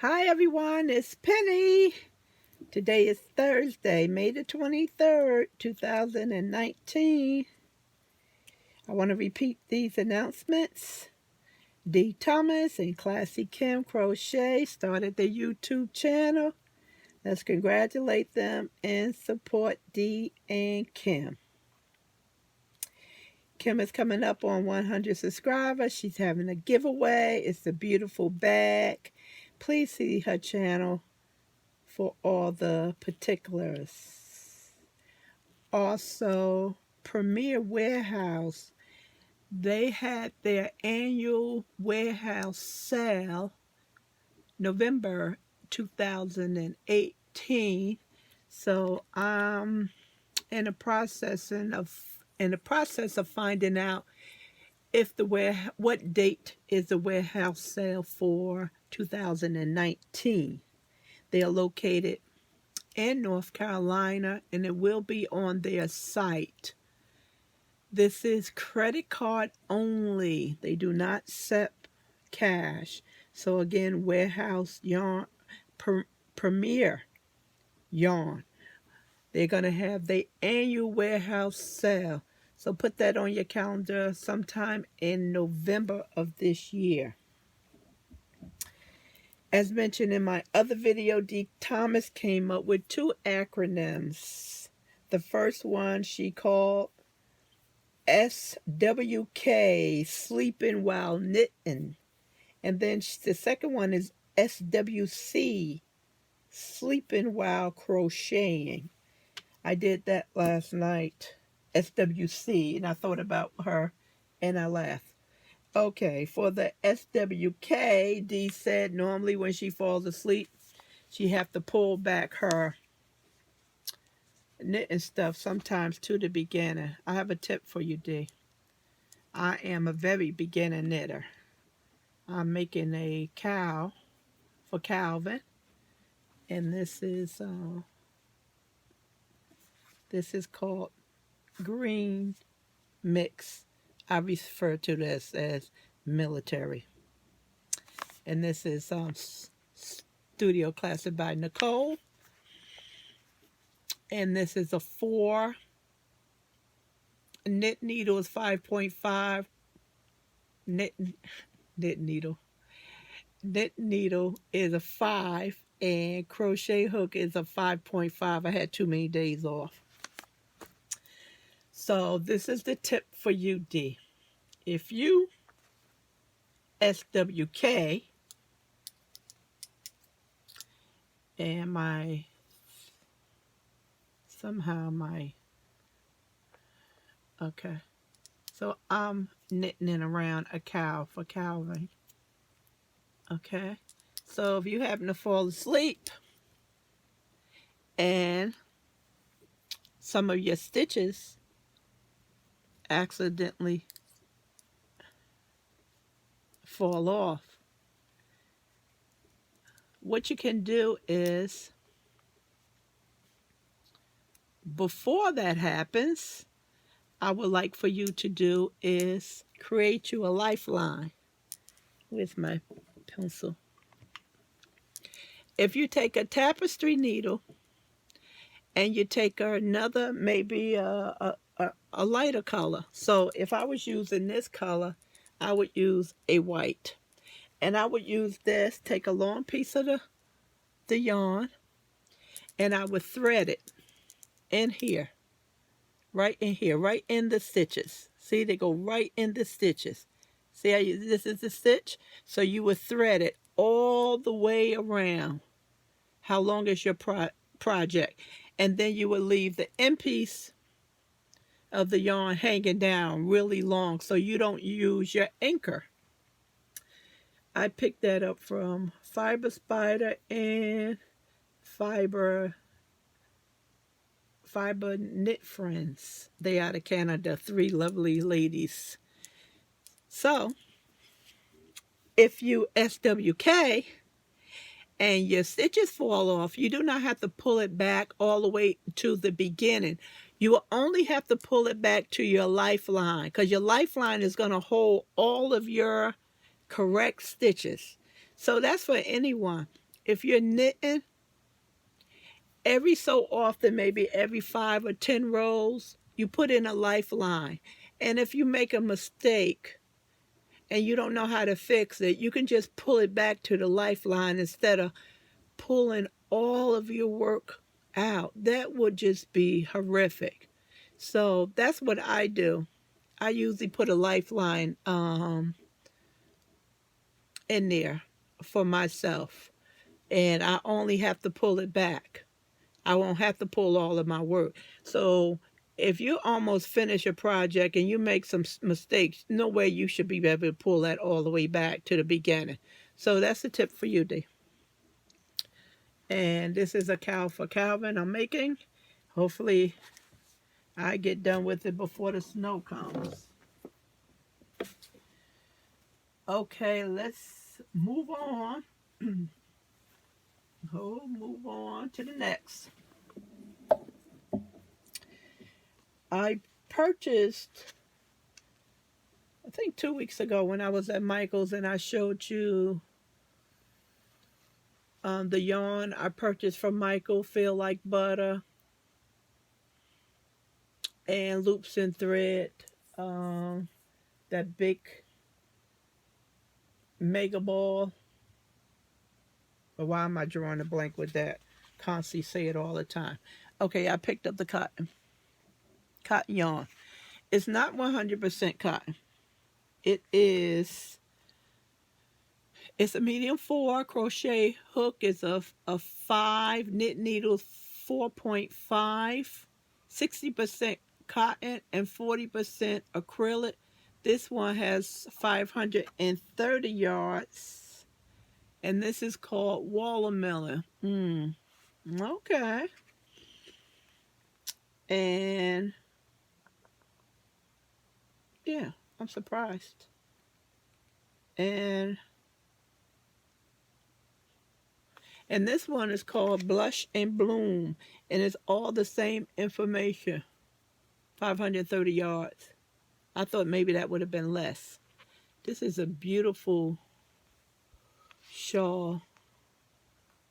Hi everyone, it's Penny. Today is Thursday, May the 23rd, 2019. I want to repeat these announcements. Dee Thomas and Classy Kim Crochet started the YouTube channel. Let's congratulate them and support Dee and Kim. Kim is coming up on 100 subscribers. She's having a giveaway. It's a beautiful bag. Please see her channel for all the particulars. Also, Premier Warehouse, they had their annual warehouse sale November 2018. So I'm in the process of finding out if what date is the warehouse sale for 2019. They are located in North Carolina, and it will be on their site. This is credit card only. They do not accept cash. So again, Warehouse Yarn, Premier Yarn. They're going to have the annual warehouse sale. So put that on your calendar sometime in November of this year. As mentioned in my other video, Dee Thomas came up with two acronyms. The first one she called SWK, Sleeping While Knitting. And then the second one is SWC, Sleeping While Crocheting. I did that last night, SWC, and I thought about her and I laughed. Okay, for the SWK, Dee said normally when she falls asleep, she have to pull back her knitting stuff sometimes to the beginner. I have a tip for you, Dee. I am a very beginner knitter. I'm making a cowl for Calvin, and this is called Green Mix. I refer to this as military. And this is Studio Classic by Nicole. And this is a 4. Knit needle is 5.5. Knit needle. Knit needle is a 5. And crochet hook is a 5.5. I had too many days off. So this is the tip for you, Dee. If you SWK, and okay, so I'm knitting around a cowl for Calvin. Okay, so if you happen to fall asleep and some of your stitches accidentally fall off, what you can do is, before that happens, I would like for you to do is create you a lifeline. With my pencil. If you take a tapestry needle and you take another, maybe a lighter color. So if I was using this color, I would use a white. And I would use this, take a long piece of the yarn, and I would thread it in here, right in here, right in the stitches. See, they go right in the stitches. See how this is the stitch? So you would thread it all the way around. How long is your project? And then you would leave the end piece of the yarn hanging down really long so you don't use your anchor. I picked that up from Fiber Spider and Fiber Knit Friends. They out of Canada, 3 lovely ladies. So, if you SWK and your stitches fall off, you do not have to pull it back all the way to the beginning. You will only have to pull it back to your lifeline, because your lifeline is going to hold all of your correct stitches. So that's for anyone. if you're knitting, every so often, maybe every 5 or 10 rows, you put in a lifeline. And if you make a mistake and you don't know how to fix it, you can just pull it back to the lifeline instead of pulling all of your work out. That would just be horrific. So that's what I do. I usually put a lifeline in there for myself, and I only have to pull it back. I won't have to pull all of my work. So if you almost finish a project and you make some mistakes, no way you should be able to pull that all the way back to the beginning. So that's a tip for you, Dee. And this is a cowl for Calvin I'm making. Hopefully I get done with it before the snow comes. Okay, let's move on. Move on to the next. I purchased, I think 2 weeks ago when I was at Michael's, and I showed you the yarn I purchased from Michael, Feel Like Butter, and Loops and Thread, that big mega ball. But why am I drawing a blank with that? Constantly say it all the time. Okay, I picked up the cotton yarn. It's not 100% cotton. It's a medium 4 crochet hook. It's a 5 knit needles, 4.5, 60% cotton and 40% acrylic. This one has 530 yards, and this is called Watermelon. Okay. And yeah, I'm surprised. And this one is called Blush and Bloom, and it's all the same information. 530 yards. I thought maybe that would have been less. This is a beautiful shawl.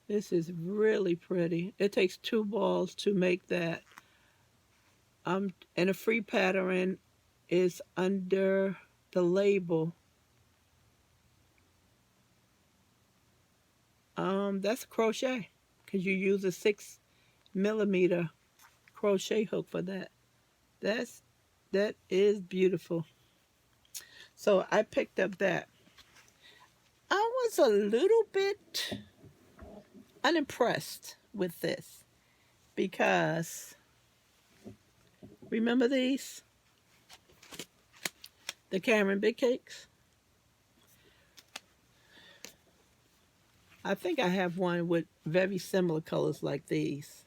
This is really pretty. It takes 2 balls to make that. And a free pattern is under the label. That's crochet, because you use a 6mm crochet hook for that. That is beautiful. So I picked up that. I was a little bit unimpressed with this because, remember these? The Cameron Big Cakes? I think I have one with very similar colors like these.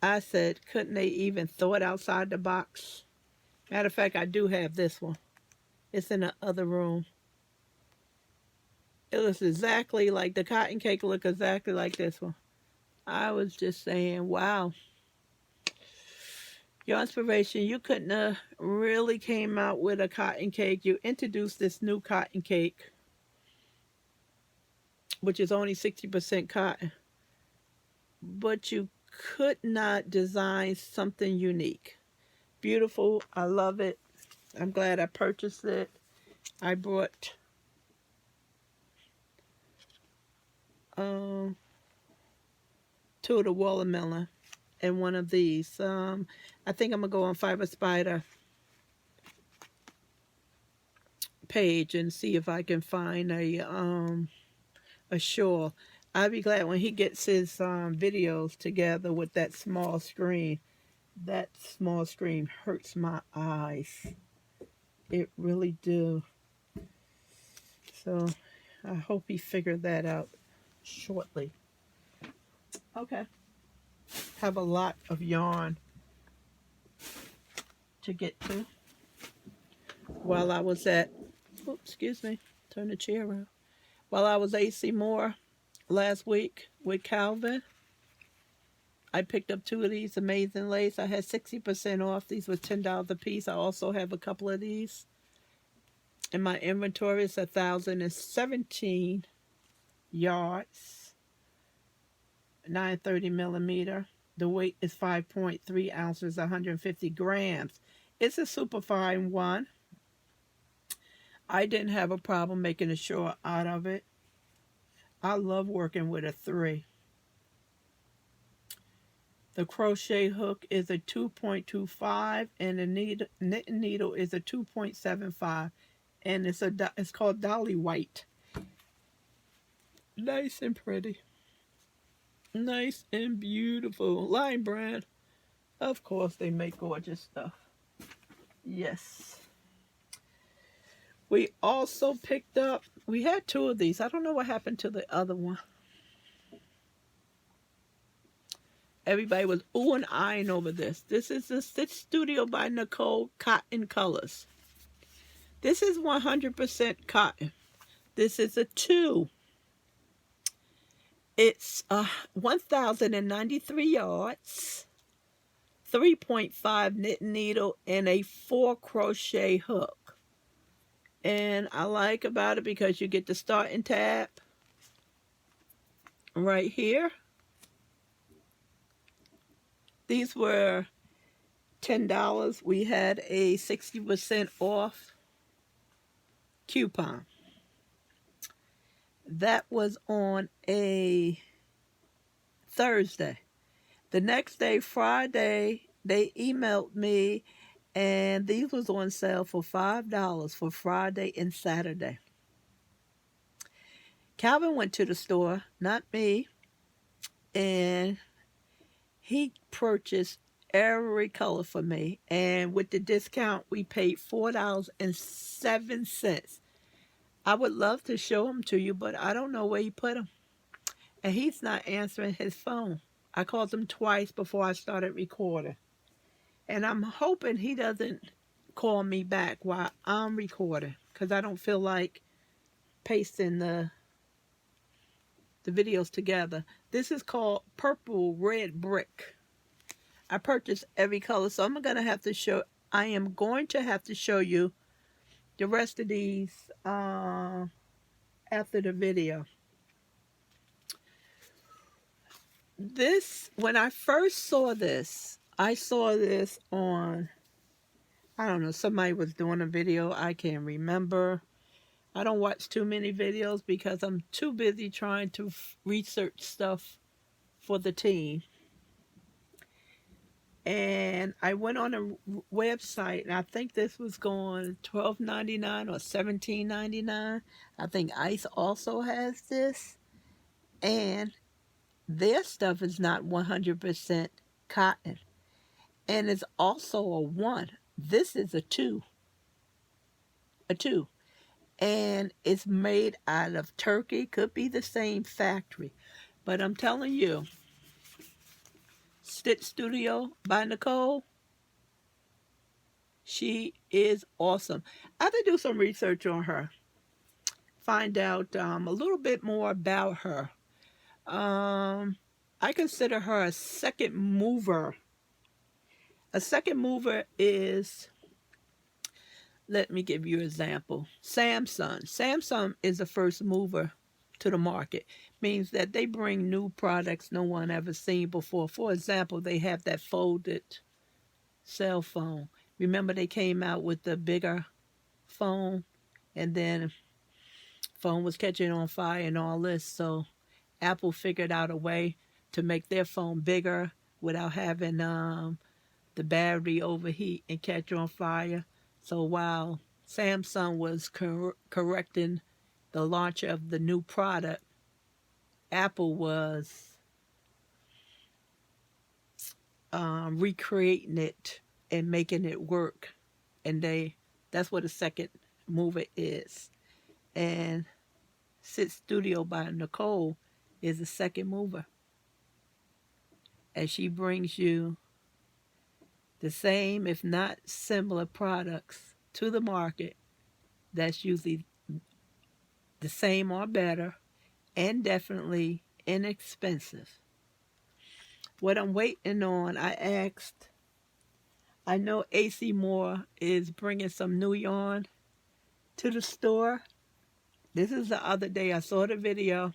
I said, couldn't they even throw it outside the box? Matter of fact, I do have this one. It's in the other room. It looks exactly like the cotton cake, look exactly like this one. I was just saying, wow. Your inspiration, you couldn't have really came out with a cotton cake. You introduced this new cotton cake, which is only 60% cotton. But you could not design something unique. Beautiful. I love it. I'm glad I purchased it. I bought 2 of the watermelon and 1 of these. I think I'm going to go on Fiber Spider page and see if I can find a shawl. I'll be glad when he gets his videos together with that small screen. That small screen hurts my eyes. It really do. So I hope he figured that out shortly. Okay. Have a lot of yarn to get to. While I was at, excuse me, turn the chair around. While I was AC Moore last week with Calvin, I picked up 2 of these amazing lace. I had 60% off. These were $10 a piece. I also have a couple of these in my inventory. It's 1,017 yards, 930 millimeter. The weight is 5.3 ounces, 150 grams. It's a super fine one. I didn't have a problem making a short out of it. I love working with a 3. The crochet hook is a 2.25 and the knitting needle is a 2.75, and it's called Dolly White. Nice and pretty. Nice and beautiful. Line brand. Of course, they make gorgeous stuff. Yes. We also picked up, we had 2 of these. I don't know what happened to the other one. Everybody was ooh and eyeing over this. This is the Stitch Studio by Nicole Cotton Colors. This is 100% cotton. This is a 2. It's 1,093 yards, 3.5 knitting needle, and a 4 crochet hook. And I like about it because you get the starting tab right here. These were $10. We had a 60% off coupon. That was on a Thursday. The next day, Friday, they emailed me, and these was on sale for $5 for Friday and Saturday. Calvin went to the store, not me, and he purchased every color for me. And with the discount, we paid $4.07. I would love to show them to you, but I don't know where he put them. And he's not answering his phone. I called him twice before I started recording. And I'm hoping he doesn't call me back while I'm recording, because I don't feel like pasting the videos together. This is called Purple Red Brick. I purchased every color, so I am going to have to show you the rest of these after the video. This, when I first saw this, I saw this on, I don't know, somebody was doing a video. I can't remember. I don't watch too many videos because I'm too busy trying to research stuff for the team. And I went on a website, and I think this was going $12.99 or $17.99. I think Ice also has this. And their stuff is not 100% cotton. And it's also a 1. This is a 2. A 2. And it's made out of Turkey. Could be the same factory. But I'm telling you, Stitch Studio by Nicole, she is awesome. I have to do some research on her. Find out a little bit more about her. I consider her a second mover. A second mover is, let me give you an example. Samsung. Samsung is the first mover to the market. Means that they bring new products no one ever seen before. For example, they have that folded cell phone. Remember they came out with the bigger phone, and then phone was catching on fire and all this. So Apple figured out a way to make their phone bigger without having the battery overheat and catch on fire. So while Samsung was correcting the launch of the new product, Apple was recreating it and making it work. And that's what a second mover is. And Stitch Studio by Nicole is a second mover. And she brings you the same, if not similar, products to the market that's usually the same or better, and definitely inexpensive. What I'm waiting on, I know AC Moore is bringing some new yarn to the store. This is the other day I saw the video.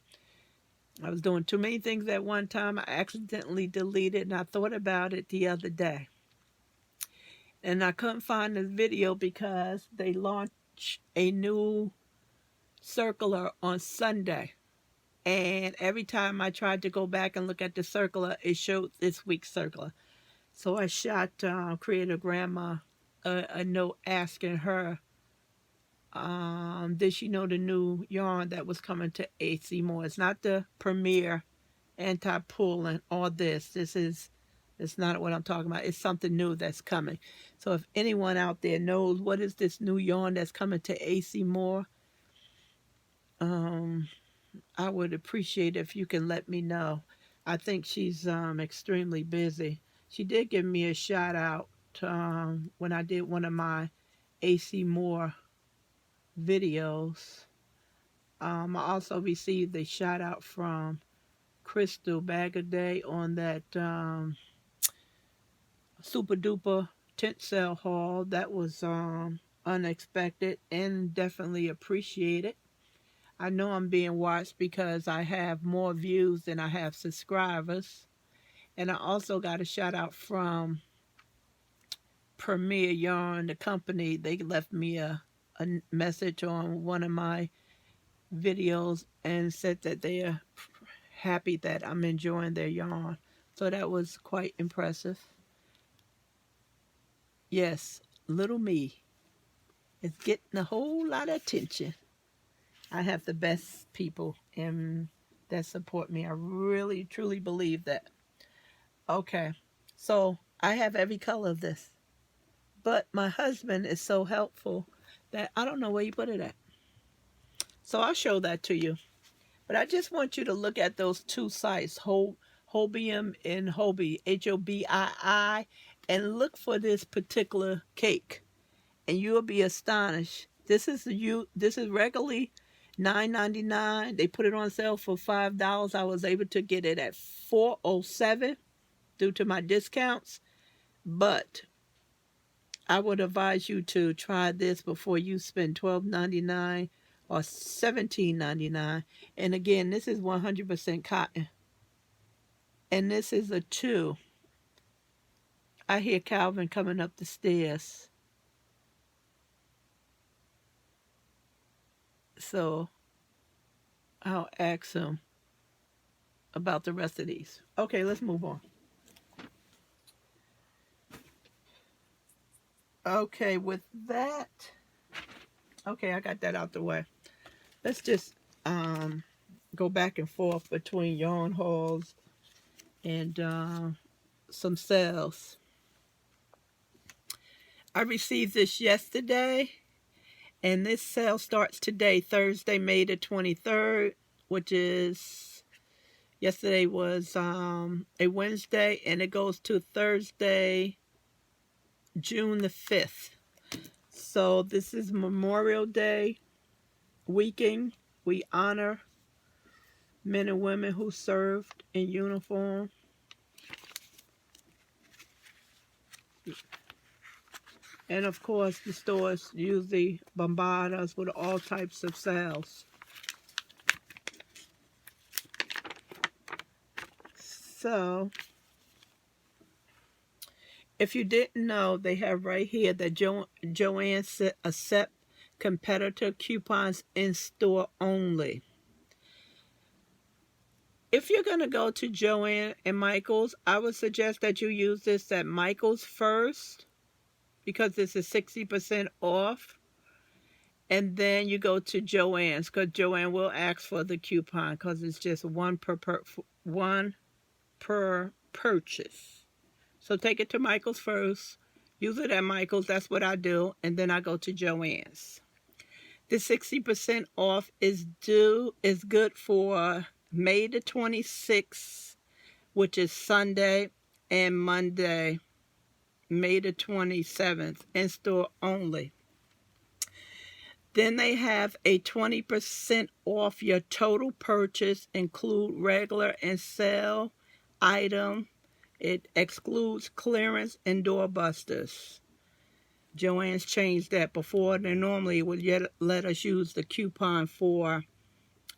I was doing too many things at one time. I accidentally deleted, and I thought about it the other day. And I couldn't find the video because they launched a new circular on Sunday. And every time I tried to go back and look at the circular, it showed this week's circular. So I created grandma a note asking her, did she know the new yarn that was coming to AC Moore? It's not the Premier anti-pull and all this. It's not what I'm talking about. It's something new that's coming. So if anyone out there knows what is this new yarn that's coming to AC Moore, I would appreciate if you can let me know. I think she's extremely busy. She did give me a shout out when I did one of my AC Moore videos. I also received a shout out from Crystal Bagaday on that super duper tent sale haul. That was unexpected and definitely appreciated. I know I'm being watched because I have more views than I have subscribers. And I also got a shout out from Premier Yarn, the company. They left me a message on one of my videos and said that they are happy that I'm enjoying their yarn. So that was quite impressive. Yes, little me is getting a whole lot of attention. I have the best people that support me. I really, truly believe that. Okay, so I have every color of this. But my husband is so helpful that I don't know where you put it at. So I'll show that to you. But I just want you to look at those two sites, Hobium and Hobbii, Hobii, and look for this particular cake. And you'll be astonished. This is regularly $9.99. They put it on sale for $5. I was able to get it at $4.07 due to my discounts. But I would advise you to try this before you spend $12.99 or $17.99. And again, this is 100% cotton. And this is a 2. I hear Calvin coming up the stairs. So I'll ask him about the rest of these. Okay, let's move on. Okay, with that, okay, I got that out the way. Let's just go back and forth between yarn hauls and some sales. I received this yesterday, and this sale starts today, Thursday, May the 23rd, which is, yesterday was a Wednesday, and it goes to Thursday, June the 5th. So this is Memorial Day weekend. We honor men and women who served in uniform. And of course, the stores usually bombard us with all types of sales. So, if you didn't know, they have right here that JoAnn's accept competitor coupons in store only. If you're going to go to JoAnn and Michael's, I would suggest that you use this at Michael's first, because this is 60% off. And then you go to JoAnn's, because JoAnn will ask for the coupon, because it's just one per purchase. So take it to Michael's first. Use it at Michael's. That's what I do. And then I go to JoAnn's. The 60% off is good for May the 26th, which is Sunday, and Monday, May the 27th, in store only. Then they have a 20% off your total purchase, include regular and sale item. It excludes clearance and doorbusters. JoAnn's changed that. Before, they normally would let us use the coupon for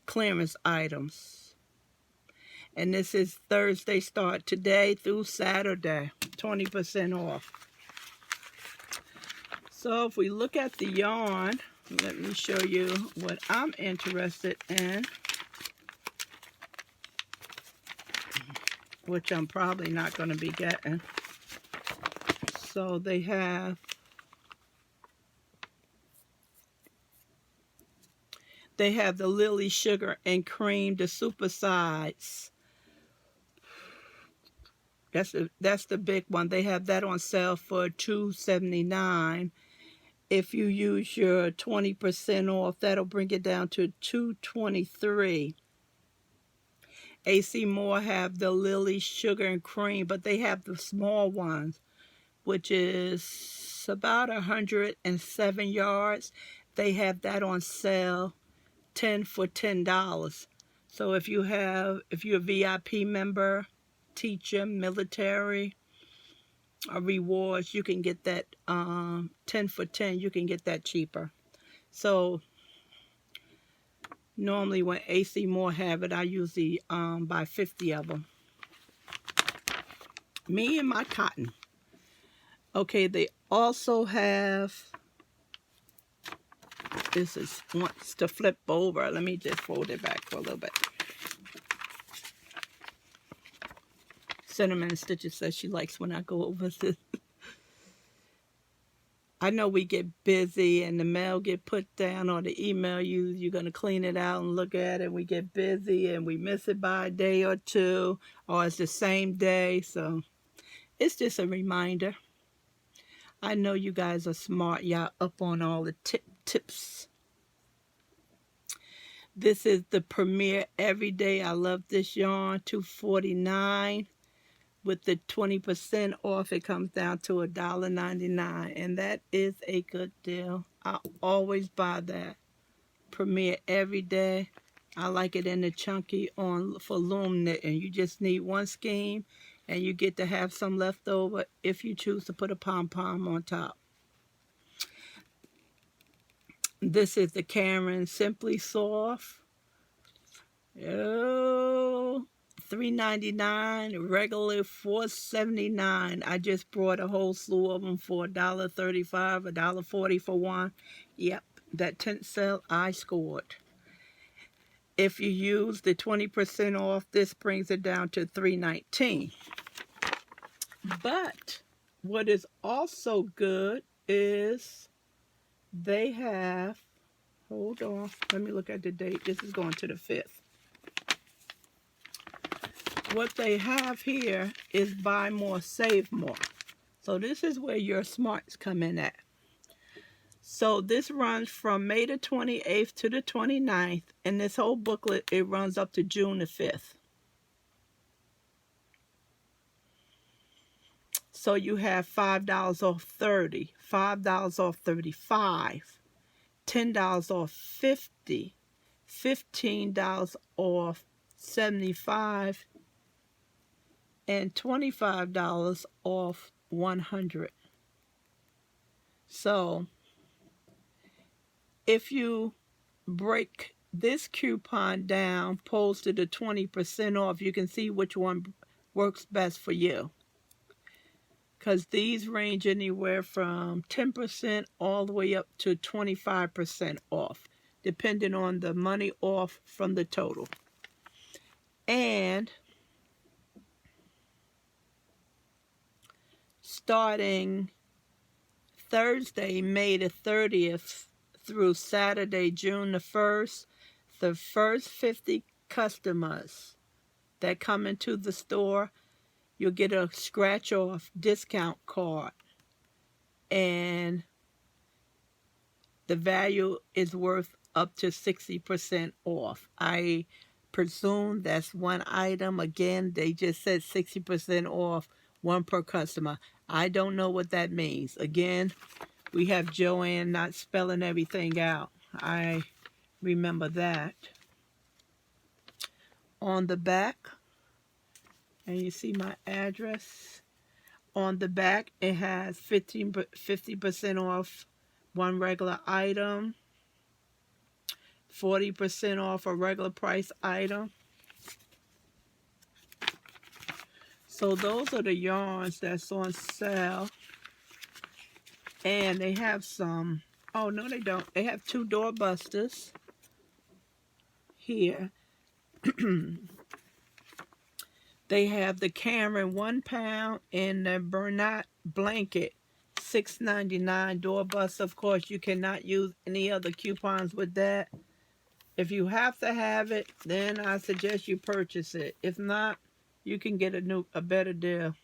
clearance items. And this is Thursday start today through Saturday, 20% off. So if we look at the yarn, let me show you what I'm interested in, which I'm probably not going to be getting. So they have the Lily Sugar and Cream, the super size. That's the big one. They have that on sale for $2.79. If you use your 20% off, that'll bring it down to $2.23. AC Moore have the Lily Sugar and Cream, but they have the small ones, which is about 107 yards. They have that on sale, 10 for $10. So if you're a VIP member, teacher, military, or rewards, you can get that 10 for 10. You can get that cheaper. So normally when AC Moore have it, I usually buy 50 of them. Me and my cotton. Okay, they also have, wants to flip over. Let me just fold it back for a little bit. Cinnamon Stitches says she likes when I go over this. I know we get busy and the mail get put down, or the email you're going to clean it out and look at it. We get busy and we miss it by a day or two, or it's the same day. So it's just a reminder. I know you guys are smart. Y'all up on all the tips. This is the Premier Everyday. I love this yarn, $2.49. With the 20% off, it comes down to $1.99, and that is a good deal. I always buy that. Premier Everyday. I like it in the chunky for loom knitting. You just need one skein, and you get to have some left over if you choose to put a pom-pom on top. This is the Karen Simply Soft. Oh, $3.99, regular $4.79. I just brought a whole slew of them for $1.35, $1.40 for one. Yep, that tent sale I scored. If you use the 20% off, this brings it down to $3.19. But what is also good is they have, hold on, let me look at the date. This is going to the 5th. What they have here is buy more, save more. So this is where your smarts come in at. So this runs from May the 28th to the 29th. And this whole booklet, it runs up to June the 5th. So you have $5 off 30, $5 off 35, $10 off 50, $15 off 75, and $25 off 100. So if you break this coupon down, posted to 20% off, you can see which one works best for you. Because these range anywhere from 10% all the way up to 25% off, depending on the money off from the total. And starting Thursday, May the 30th through Saturday, June the 1st, the first 50 customers that come into the store, you'll get a scratch-off discount card. And the value is worth up to 60% off. I presume that's one item. Again, they just said 60% off, one per customer. I don't know what that means. Again, we have JoAnn not spelling everything out. I remember that. On the back, and you see my address. On the back, it has 50% off one regular item, 40% off a regular price item. So those are the yarns that's on sale. And they have some, oh no they don't. They have 2 doorbusters here. They have the Cameron 1 pound and the Bernat blanket $6.99 doorbuster. Of course, you cannot use any other coupons with that. If you have to have it, then I suggest you purchase it. If not, you can get a better deal.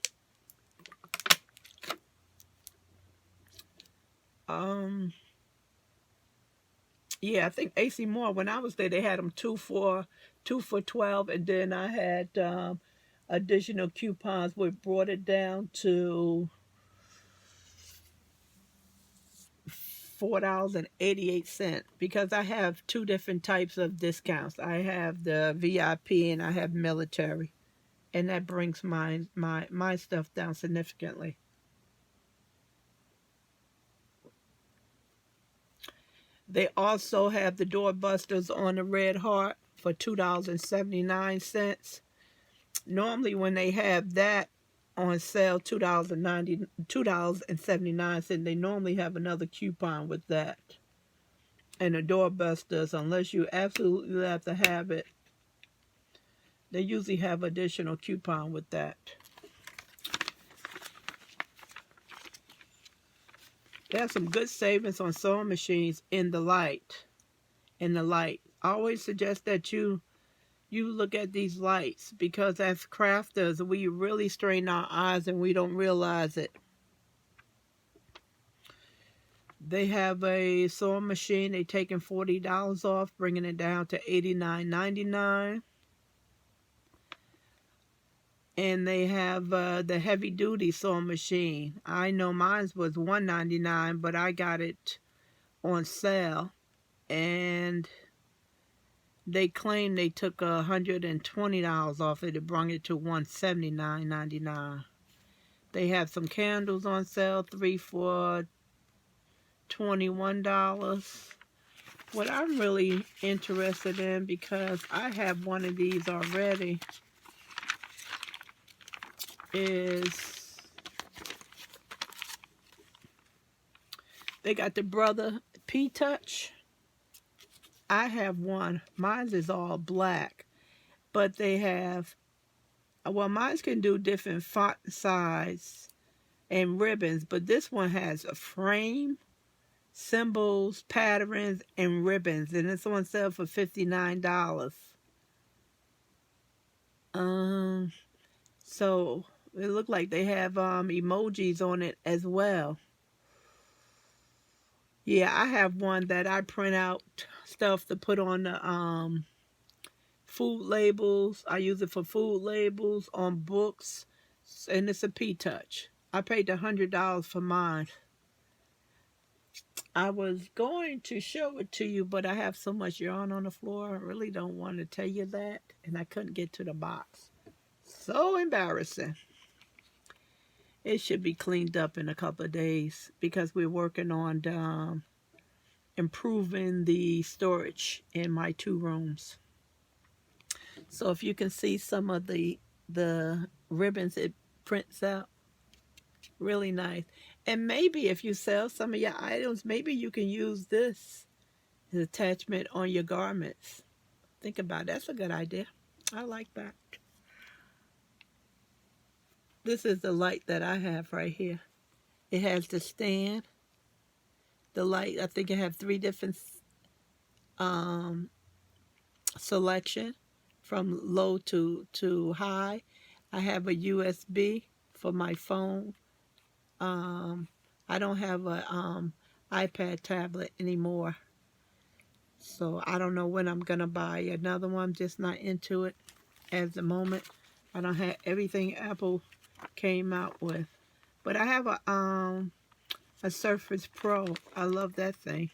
Yeah, I think AC Moore, when I was there, they had them 2 for $12, and then I had additional coupons which brought it down to $4.88 because I have 2 different types of discounts. I have the VIP and I have military, and that brings my stuff down significantly. They also have the doorbusters on the Red Heart for $2.79. Normally when they have that on sale, $2.79, they normally have another coupon with that. And the doorbusters, unless you absolutely have to have it, they usually have additional coupon with that. There's some good savings on sewing machines in the light. I always suggest that you look at these lights, because as crafters, we really strain our eyes and we don't realize it. They have a sewing machine. They're taking $40 off, bringing it down to $89.99. And they have the heavy duty sewing machine. I know mine was $199, but I got it on sale, and they claim they took $120 off it. It brought it to $179.99. They have some candles on sale, 3 for $21. What I'm really interested in, because I have one of these already, is they got the Brother P-Touch. I have one. Mine is all black, but they have, well, mine can do different font size and ribbons, but this one has a frame, symbols, patterns, and ribbons, and it's on sale for $59. So it looked like they have emojis on it as well. Yeah, I have one that I print out stuff to put on the food labels. I use it for food labels on books, and it's a P-Touch. I paid $100 for mine. I was going to show it to you, but I have so much yarn on the floor. I really don't want to tell you that, and I couldn't get to the box. So embarrassing. It should be cleaned up in a couple of days because we're working on improving the storage in my 2 rooms. So if you can see some of the ribbons it prints out, really nice. And maybe if you sell some of your items, maybe you can use this as attachment on your garments. Think about it. That's a good idea. I like that. This is the light that I have right here. It has the stand, the light. I think I have 3 different selection from low to high. I have a USB for my phone. I don't have a iPad tablet anymore, so I don't know when I'm gonna buy another one. I'm just not into it at the moment. I don't have everything Apple came out with, but I have a Surface Pro. I love that thing.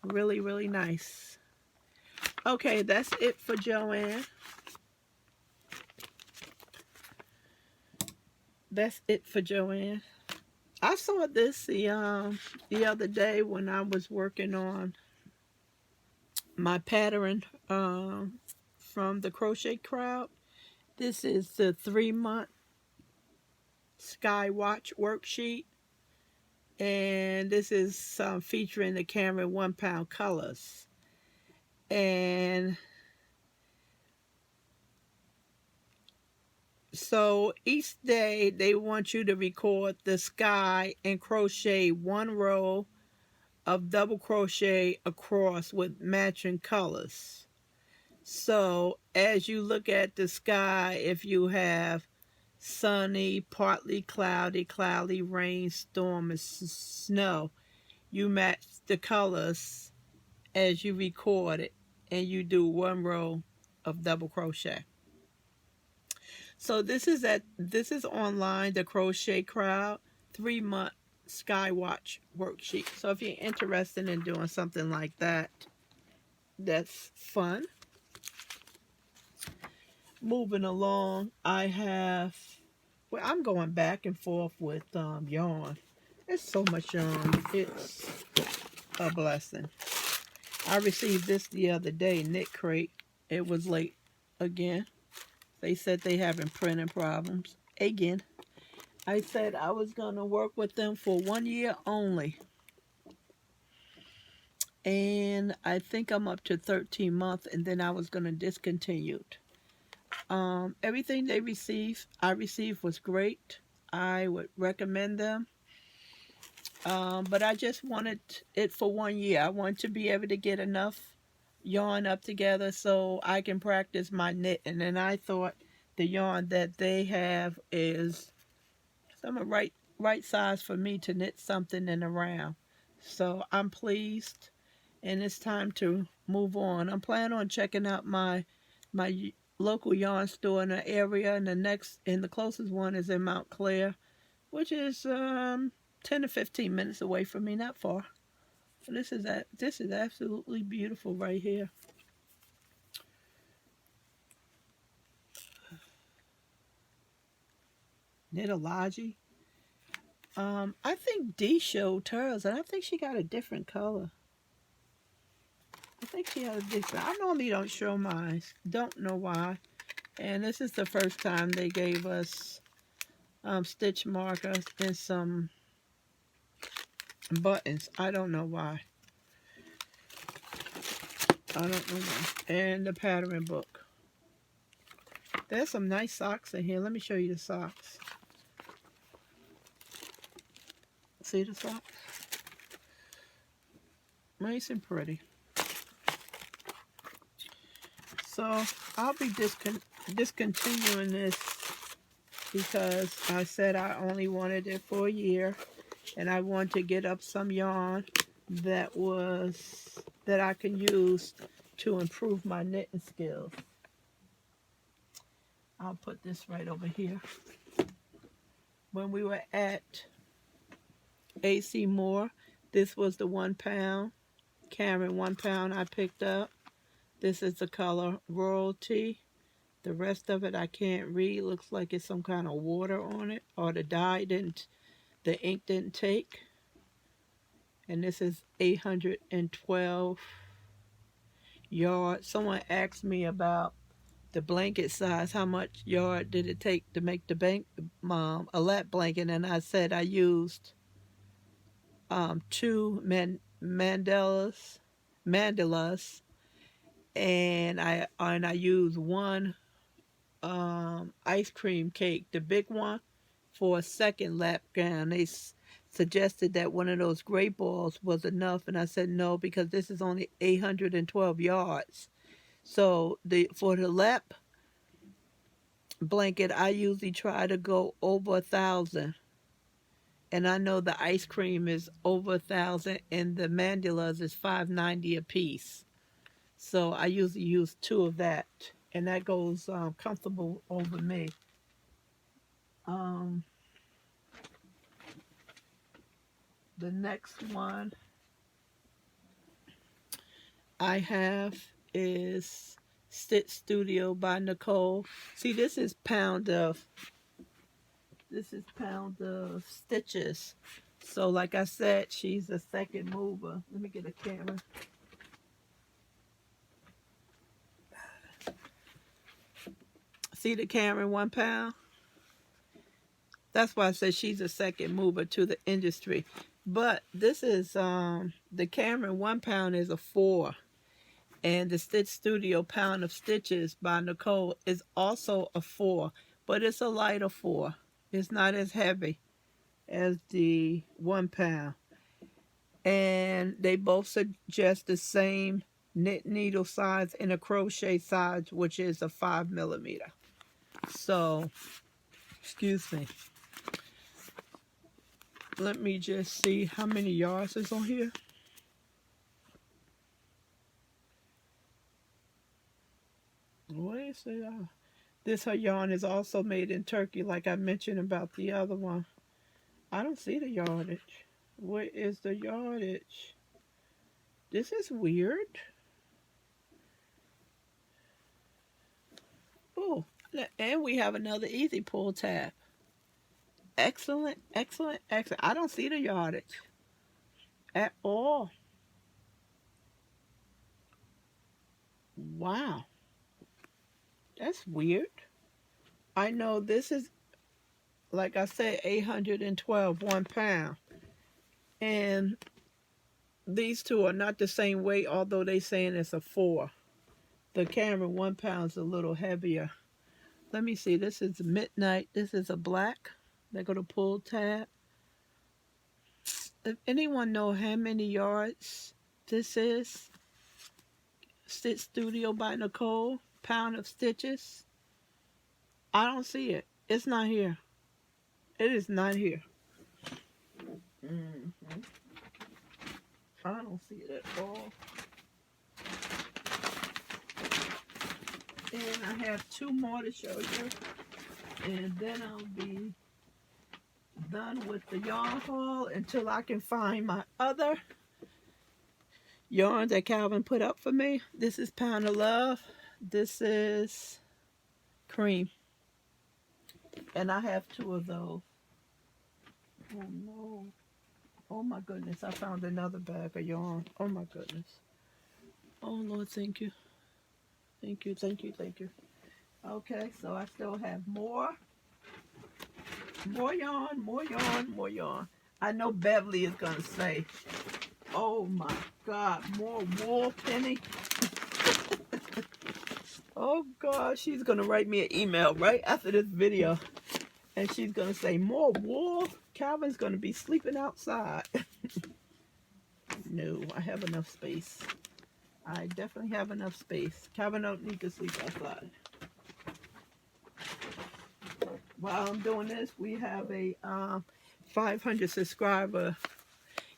Really, really nice. Okay, that's it for JoAnn. That's it for JoAnn. I saw this the other day when I was working on my pattern from the Crochet Crowd. This is the 3-month Sky Watch worksheet. And this is featuring the Cameron 1 pound colors. And so each day they want you to record the sky and crochet 1 row of double crochet across with matching colors. So as you look at the sky, if you have sunny, partly cloudy, cloudy, rain, storm, and snow, you match the colors as you record it, and you do 1 row of double crochet. So this is online, the Crochet Crowd 3-month Sky Watch worksheet. So if you're interested in doing something like that, that's fun. Moving along, well, I'm going back and forth with yarn. There's so much yarn. It's a blessing. I received this the other day, Knit Crate. It was late again. They said they having printing problems again. I said I was going to work with them for 1 year only. And I think I'm up to 13 months, and then I was going to discontinue it. Everything I received was great. I would recommend them. But I just wanted it for 1 year. I want to be able to get enough yarn up together so I can practice my knitting. And I thought the yarn that they have is some right size for me to knit something in around. So I'm pleased, and it's time to move on. I'm planning on checking out my local yarn store in the area, and the closest one is in Mount Clair, which is 10 to 15 minutes away from me, not far. So this is absolutely beautiful right here. Knitology. I think Dee showed hers, and I think she got a different color. I think she has a different. I normally don't show mine. Don't know why. And this is the first time they gave us stitch markers and some buttons. I don't know why. I don't know why. And the pattern book. There's some nice socks in here. Let me show you the socks. See the socks? Nice and pretty. So I'll be discontinuing this because I said I only wanted it for a year, and I want to get up some yarn that I can use to improve my knitting skills. I'll put this right over here. When we were at AC Moore, this was the 1 pound Cameron 1 pound I picked up. This is the color Royalty. The rest of it I can't read. Looks like it's some kind of water on it, or the ink didn't take. And this is 812 yards. Someone asked me about the blanket size. How much yard did it take to make a lap blanket? And I said I used 2 mandalas, and I used 1 ice cream cake, the big one, for a second lap gown. They suggested that one of those gray balls was enough, and I said no, because this is only 812 yards. So for the lap blanket, I usually try to go over 1,000. And I know the ice cream is over 1,000, and the mandalas is $5.90 a piece. So I usually use 2 of that, and that goes comfortable over me. The next one I have is Stitch Studio by Nicole. See, this is pound of stitches. So like I said, she's a second mover. Let me get a camera. See the Cameron 1 pound? That's why I said she's a second mover to the industry. But this is the Cameron 1 pound is a 4. And the Stitch Studio Pound of Stitches by Nicole is also a 4. But it's a lighter 4. It's not as heavy as the 1 pound. And they both suggest the same knit needle size and a crochet size, which is a 5mm. So, excuse me. Let me just see how many yards is on here. What is it? This her yarn is also made in Turkey, like I mentioned about the other one. I don't see the yardage. What is the yardage? This is weird. Oh, and we have another easy pull tab. Excellent, excellent, excellent. I don't see the yardage at all. Wow. That's weird. I know this is, like I said, 812, 1 pound. And these two are not the same weight, although they saying it's a 4. The Cameron 1 pound is a little heavier. Let me see. This is midnight. This is a black. They go to pull tab. If anyone know how many yards this is, Stitch Studio by Nicole, pound of stitches. I don't see it. It's not here. It is not here. I don't see it at all. And I have 2 more to show you. And then I'll be done with the yarn haul until I can find my other yarn that Calvin put up for me. This is Pound of Love. This is Cream. And I have 2 of those. Oh no. Oh my goodness. I found another bag of yarn. Oh my goodness. Oh Lord, thank you. Thank you, thank you, thank you. Okay, so I still have more. More yarn, more yarn, more yarn. I know Beverly is going to say, oh my God, more wool, Penny. Oh God, she's going to write me an email right after this video. And she's going to say, more wool? Calvin's going to be sleeping outside. No, I have enough space. I definitely have enough space. Calvin don't need to sleep outside. While I'm doing this, we have a 500 subscriber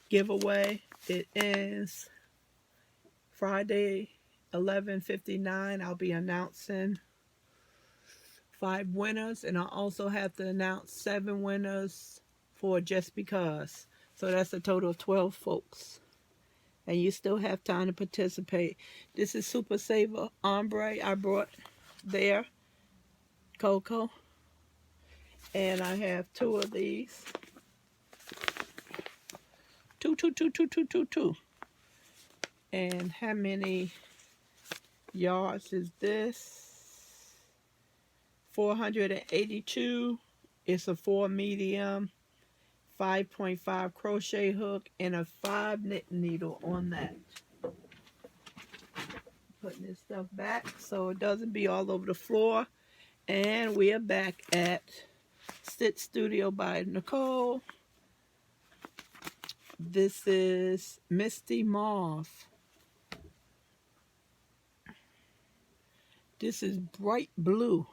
giveaway. It ends Friday, 11:59. I'll be announcing 5 winners, and I'll also have to announce 7 winners for Just Because. So that's a total of 12 folks. And you still have time to participate. This is Super Saver Ombre I brought there. Coco. And I have 2 of these. 2. And how many yards is this? 482. It's a 4 medium. 5.5 crochet hook and a 5 knit needle on that. Putting this stuff back so it doesn't be all over the floor. And we are back at Stitch Studio by Nicole. This is Misty Mauve. This is bright blue.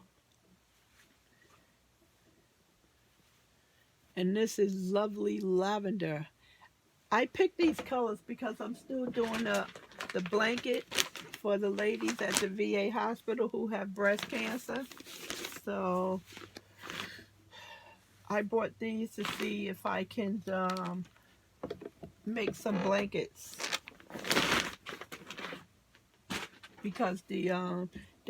And this is lovely lavender. I picked these colors because I'm still doing the blanket for the ladies at the VA hospital who have breast cancer. So I bought these to see if I can make some blankets. Because the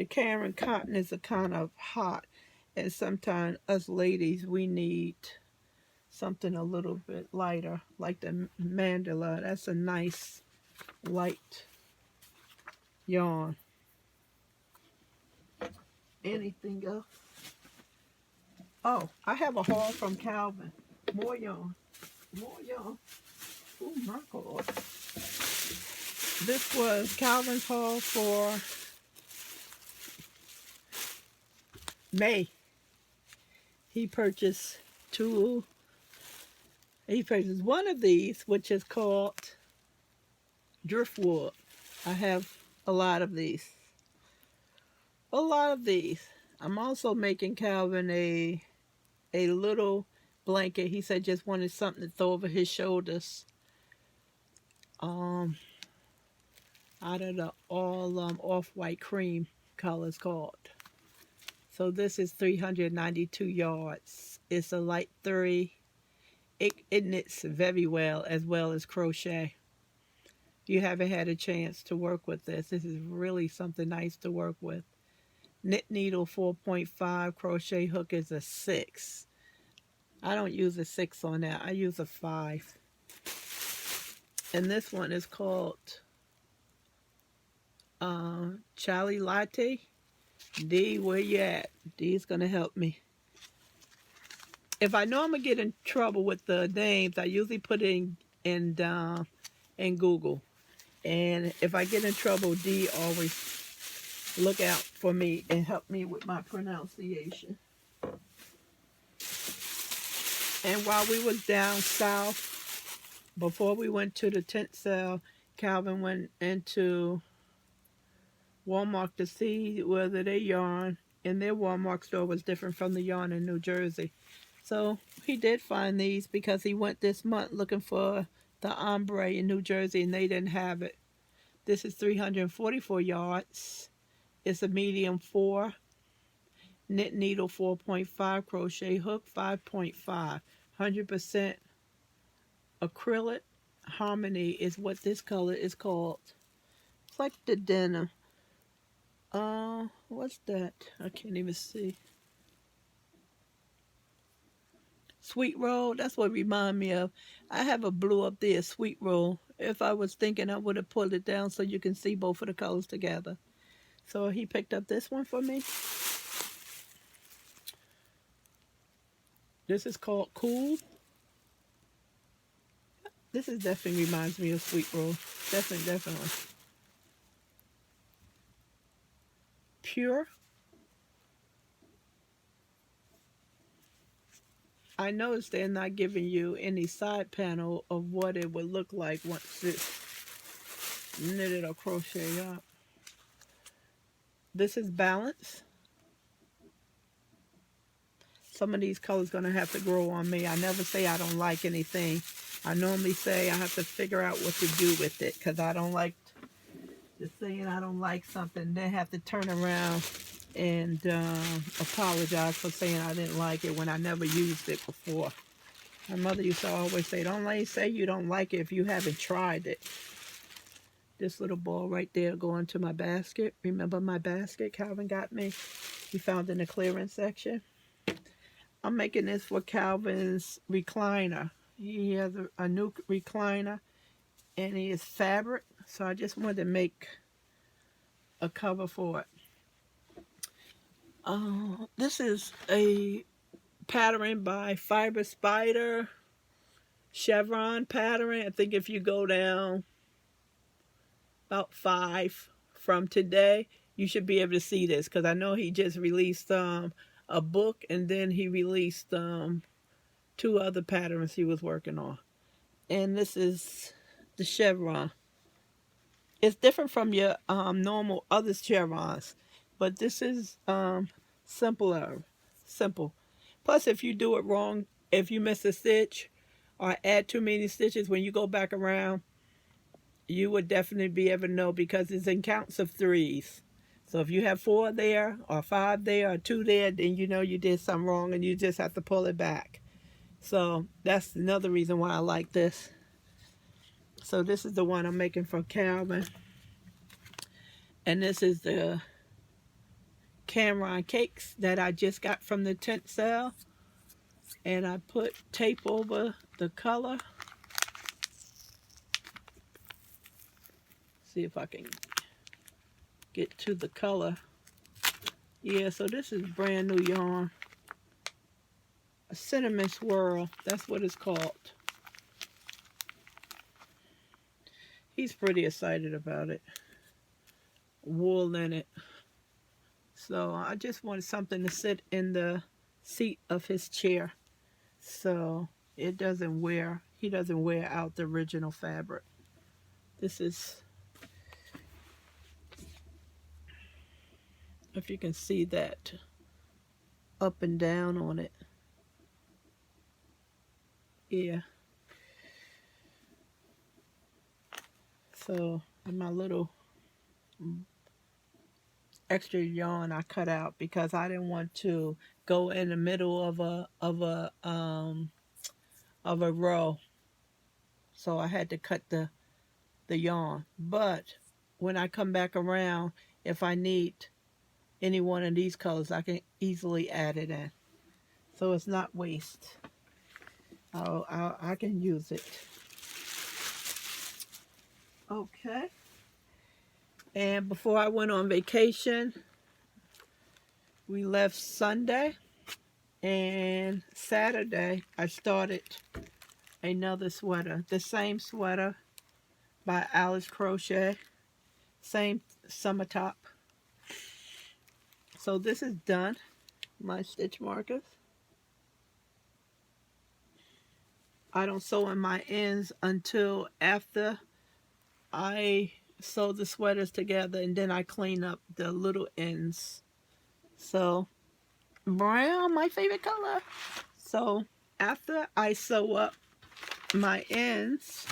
Cameron cotton is a kind of hot. And sometimes us ladies, we need something a little bit lighter, like the mandala. That's a nice light yarn. Anything else? Oh, I have a haul from Calvin. More yarn. More yarn. Oh my God. This was Calvin's haul for May. He purchased one of these, which is called driftwood. I have a lot of these. A lot of these. I'm also making Calvin a little blanket. He said just wanted something to throw over his shoulders. Out of the all off-white cream color it's called. So this is 392 yards. It's a light 3. It knits very well as crochet. If you haven't had a chance to work with this is really something nice to work with. Knit needle 4.5, crochet hook is a 6. I don't use a 6 on that. I use a 5. And this one is called Charlie Latte. D, where you at? D's gonna help me. If I know I'm gonna get in trouble with the names, I usually put it in Google. And if I get in trouble, D always look out for me and help me with my pronunciation. And while we was down south, before we went to the tent sale, Calvin went into Walmart to see whether their yarn in their Walmart store was different from the yarn in New Jersey. So he did find these because he went this month looking for the ombre in New Jersey and they didn't have it. This is 344 yards. It's a medium 4. Knit needle 4.5. Crochet hook 5.5. 100% acrylic. Harmony is what this color is called. It's like the denim. What's that? I can't even see. Sweet roll, that's what it remind me of. I have a blue up there, sweet roll. If I was thinking, I would have pulled it down so you can see both of the colors together. So he picked up this one for me. This is called Cool. This is definitely reminds me of sweet roll. Definitely. Pure. I noticed they're not giving you any side panel of what it would look like once it's knitted or crocheted up. This is Balance. Some of these colors going to have to grow on me. I never say I don't like anything. I normally say I have to figure out what to do with it because I don't like just saying I don't like something, then have to turn around and apologize for saying I didn't like it when I never used it before. My mother used to always say, don't say you don't like it if you haven't tried it. This little ball right there going to my basket. Remember my basket Calvin got me? He found in the clearance section. I'm making this for Calvin's recliner. He has a new recliner and it is fabric. So I just wanted to make a cover for it. This is a pattern by Fiber Spider. Chevron pattern. I think if you go down about 5 from today, you should be able to see this because I know he just released a book and then he released 2 other patterns he was working on. And this is the chevron. It's different from your normal other chevrons, but this is simple. Plus, if you do it wrong, if you miss a stitch or add too many stitches, when you go back around, you would definitely be able to know because it's in counts of 3s. So if you have 4 there or 5 there or 2 there, then you know you did something wrong and you just have to pull it back. So that's another reason why I like this. So this is the one I'm making for Calvin. And this is the Cameron cakes that I just got from the tent sale. And I put tape over the color. See if I can get to the color. Yeah, so this is brand new yarn. cinnamon swirl. That's what it's called. He's pretty excited about it. Wool in it. So I just wanted something to sit in the seat of his chair, so it doesn't wear, he doesn't wear out the original fabric. This is, if you can see that up and down on it. Yeah. So in my little extra yarn I cut out because I didn't want to go in the middle of a row, so I had to cut the yarn. But when I come back around, if I need any one of these colors, I can easily add it in, so it's not waste. I can use it. Okay. And before I went on vacation, we left Sunday, and Saturday I started another sweater. The same sweater by Alice Crochet. Same summer top. So this is done. My stitch markers. I don't sew in my ends until after I sew the sweaters together, and then I clean up the little ends. So brown, my favorite color. So after I sew up my ends,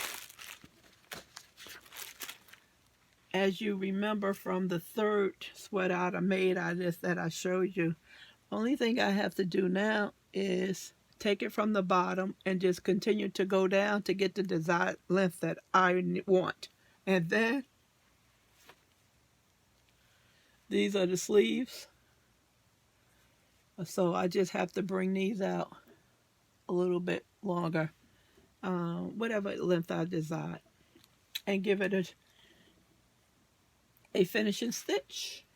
as you remember from the third sweater I made out of this that I showed you, only thing I have to do now is take it from the bottom and just continue to go down to get the desired length that I want. And then these are the sleeves. So I just have to bring these out a little bit longer, whatever length I desire, and give it a finishing stitch,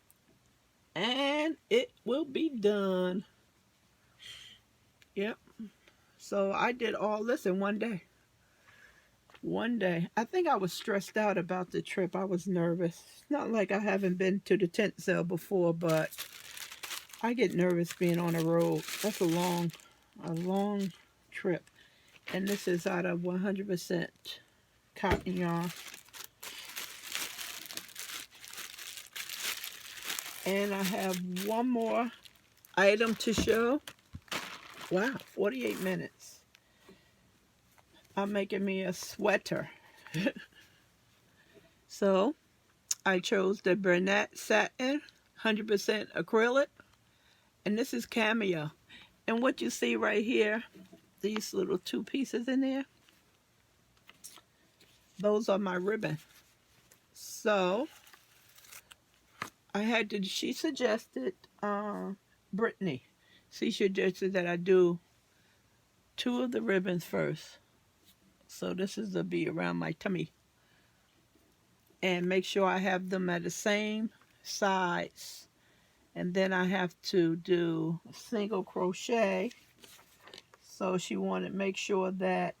and it will be done. Yep. So I did all this in one day. One day. I think I was stressed out about the trip. I was nervous. It's not like I haven't been to the tent sale before, but I get nervous being on the road. That's a long trip. And this is out of 100% cotton yarn. And I have one more item to show. Wow, 48 minutes. I'm making me a sweater. So I chose the Bernat Satin 100% acrylic, and this is cameo. And what you see right here, these little two pieces in there, those are my ribbon. So I had to, she suggested, Brittany, she suggested that I do 2 of the ribbons first. So this is to be around my tummy. And make sure I have them at the same size. And then I have to do single crochet. So she wanted to make sure that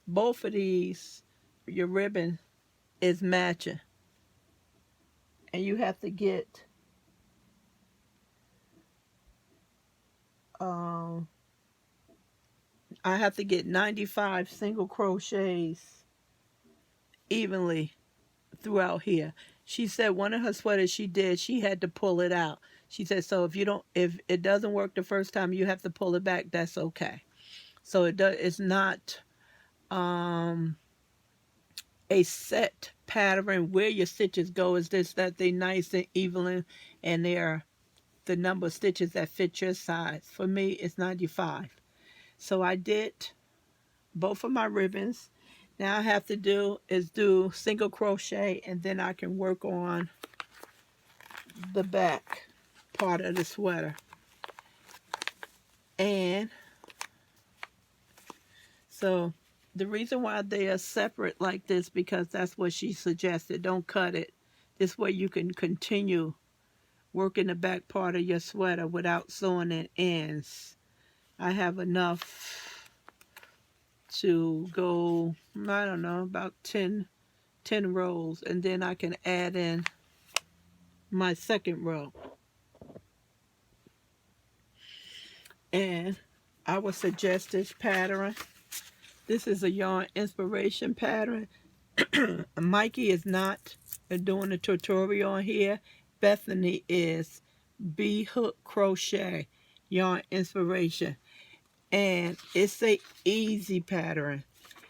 both of these, your ribbon is matching. And you have to get I have to get 95 single crochets evenly throughout here. She said one of her sweaters she did, she had to pull it out. She said, so if it doesn't work the first time, you have to pull it back. That's okay. So it's not a set pattern where your stitches go. It's just that they're nice and even, and they're the number of stitches that fit your size. For me, it's 95. So I did both of my ribbons. Now I have to do single crochet, and then I can work on the back part of the sweater. And so the reason why they are separate like this, because that's what she suggested. Don't cut it. This way you can continue working the back part of your sweater without sewing in ends. I have enough to go, I don't know, about 10 rows, and then I can add in my second row. And I would suggest this pattern. This is a yarn inspiration pattern. Mikey is not doing a tutorial on here. Bethany is. Bee hook crochet yarn inspiration, and it's a easy pattern.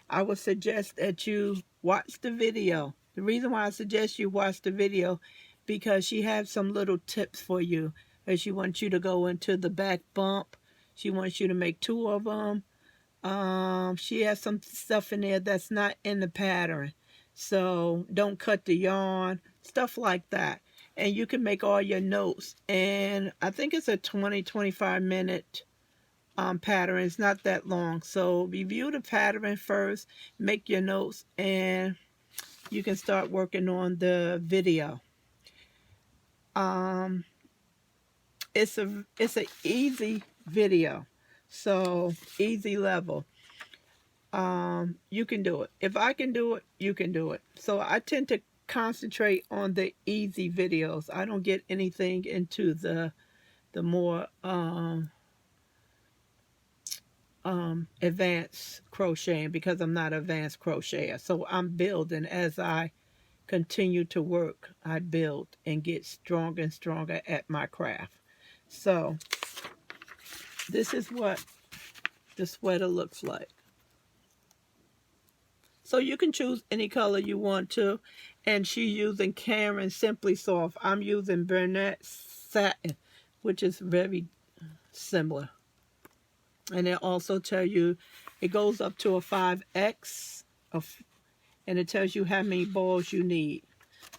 I would suggest that you watch the video. The reason why I suggest you watch the video, because she has some little tips for you. And she wants you to go into the back bump. She wants you to make 2 of them. She has some stuff in there that's not in the pattern. So don't cut the yarn, stuff like that. And you can make all your notes. And I think it's a 20-25 minute pattern. It's not that long. So review the pattern first, make your notes, and you can start working on the video. It's a easy video, so easy level. You can do it. If I can do it, you can do it. So I tend to concentrate on the easy videos. I don't get anything into the more advanced crocheting, because I'm not an advanced crocheter. So I'm building as I continue to work. I build and get stronger and stronger at my craft. So this is what the sweater looks like. So you can choose any color you want to. And she's using Karen Simply Soft. I'm using Bernat Satin, which is very similar. And it also tells you, it goes up to a 5X, and it tells you how many balls you need.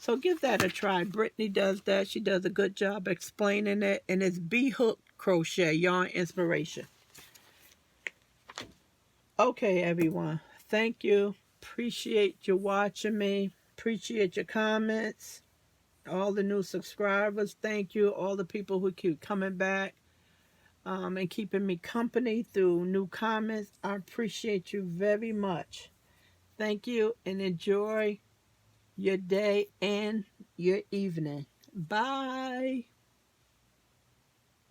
So give that a try. Brittany does that. She does a good job explaining it. And it's Bee Hook Crochet Yarn Inspiration. Okay, everyone. Thank you. Appreciate you watching me. Appreciate your comments. All the new subscribers, thank you. All the people who keep coming back and keeping me company through new comments. I appreciate you very much. Thank you, and enjoy your day and your evening. Bye.